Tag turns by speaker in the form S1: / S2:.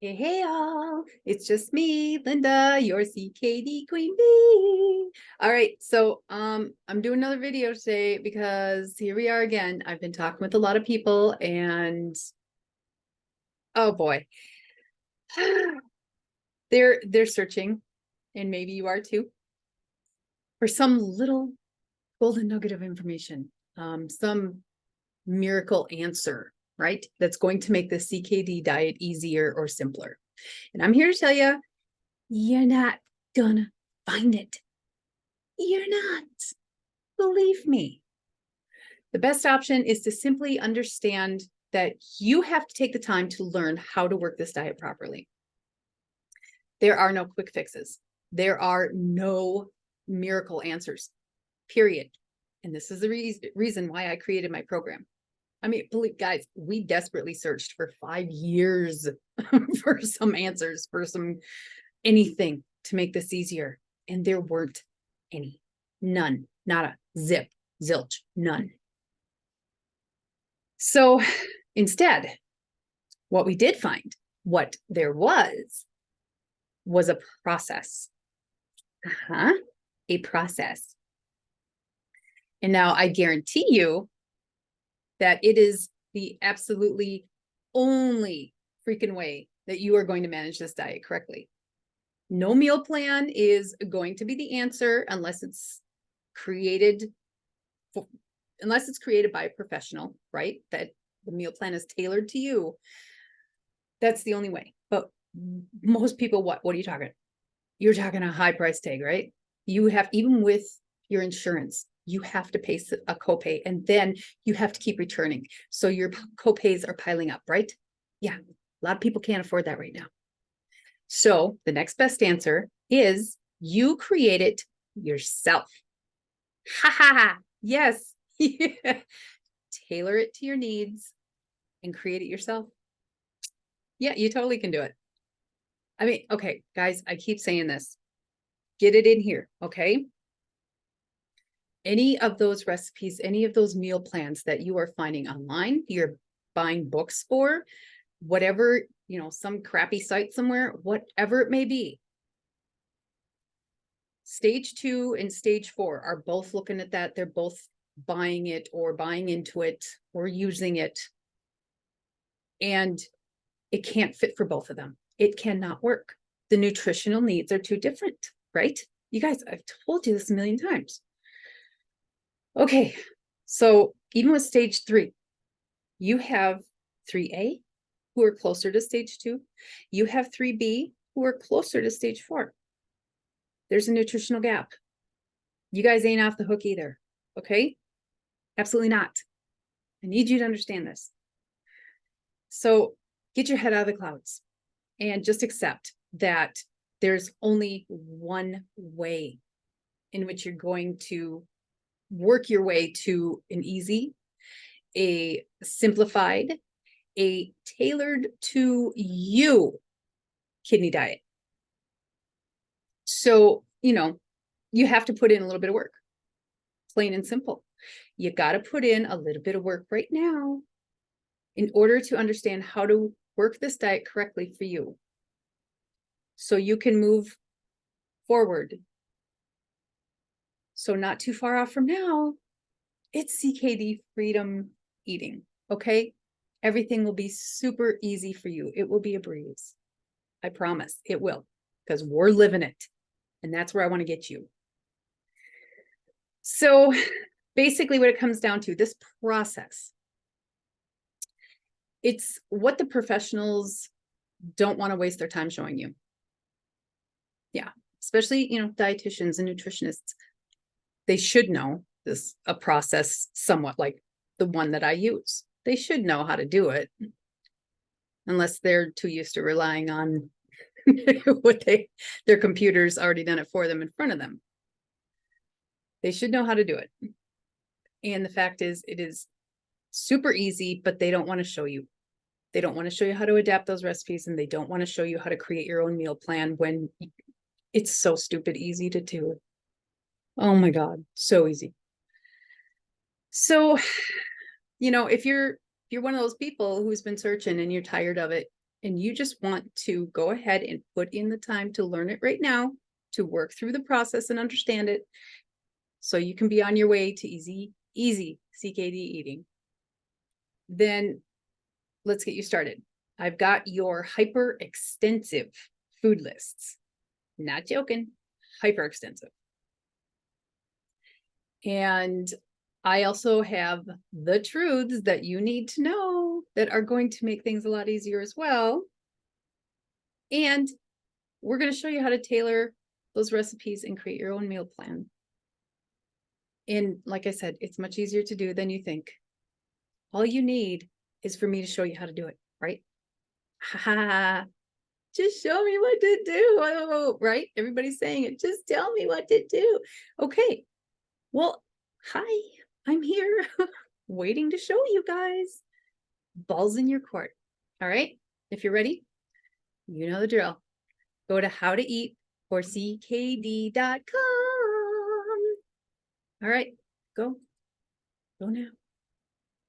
S1: Hey, hey, all. It's just me, Linda, your CKD Queen Bee. All right, so I'm doing another video today because here we are again. I've been talking with a lot of people and oh boy, they're searching, and maybe you are too, for some little golden nugget of information, some miracle answer, right? That's going to make the CKD diet easier or simpler. And I'm here to tell you, you're not gonna find it. You're not. Believe me. The best option is to simply understand that you have to take the time to learn how to work this diet properly. There are no quick fixes. There are no miracle answers, period. And this is the reason why I created my program. I mean, believe, guys, we desperately searched for 5 years for some answers, for some anything to make this easier. And there weren't any, none, not a zip, zilch, none. So instead, what we did find, what there was a process. A process. And now I guarantee you that it is the absolutely only freaking way that you are going to manage this diet correctly. No meal plan is going to be the answer unless it's created by a professional, right? That the meal plan is tailored to you. That's the only way. But most people, what are you talking? You're talking a high price tag, right? You have, even with your insurance, you have to pay a copay, and then you have to keep returning. So your copays are piling up, right? Yeah, a lot of people can't afford that right now. So the next best answer is you create it yourself. Ha ha ha. Yes. Tailor it to your needs and create it yourself. Yeah, you totally can do it. I mean, okay, guys, I keep saying this. Get it in here, okay? Any of those recipes, any of those meal plans that you are finding online, you're buying books for, whatever, some crappy site somewhere, whatever it may be. Stage 2 and stage 4 are both looking at that. They're both buying it or buying into it or using it. And it can't fit for both of them. It cannot work. The nutritional needs are too different, right? You guys, I've told you this a million times. Okay, so even with stage 3, you have 3A who are closer to stage 2. You have 3B who are closer to stage 4. There's a nutritional gap. You guys ain't off the hook either, okay? Absolutely not. I need you to understand this. So get your head out of the clouds and just accept that there's only one way in which you're going to work your way to an easy, a simplified, a tailored to you kidney diet. So, you have to put in a little bit of work, plain and simple. You got to put in a little bit of work right now in order to understand how to work this diet correctly for you, so you can move forward. So not too far off from now, it's CKD freedom eating, okay? Everything will be super easy for you. It will be a breeze. I promise it will, because we're living it. And that's where I want to get you. So basically what it comes down to, this process, it's what the professionals don't want to waste their time showing you. Yeah, especially, dietitians and nutritionists. They should know this, a process somewhat like the one that I use. They should know how to do it, unless they're too used to relying on their computer's already done it for them in front of them. They should know how to do it. And the fact is, it is super easy, but they don't want to show you. They don't want to show you how to adapt those recipes, and they don't want to show you how to create your own meal plan when it's so stupid easy to do. Oh my God, so easy. So, if you're one of those people who's been searching and you're tired of it, and you just want to go ahead and put in the time to learn it right now, to work through the process and understand it, so you can be on your way to easy CKD eating, then let's get you started. I've got your hyper extensive food lists. Not joking, hyper extensive. And I also have the truths that you need to know that are going to make things a lot easier as well. And we're going to show you how to tailor those recipes and create your own meal plan. And like I said, it's much easier to do than you think. All you need is for me to show you how to do it, right? Ha, just show me what to do. Oh, right? Everybody's saying it. Just tell me what to do. Okay. Well, hi, I'm here waiting to show you guys. Balls in your court. All right. If you're ready, you know the drill. Go to howtoeatforckd.com. All right. Go now.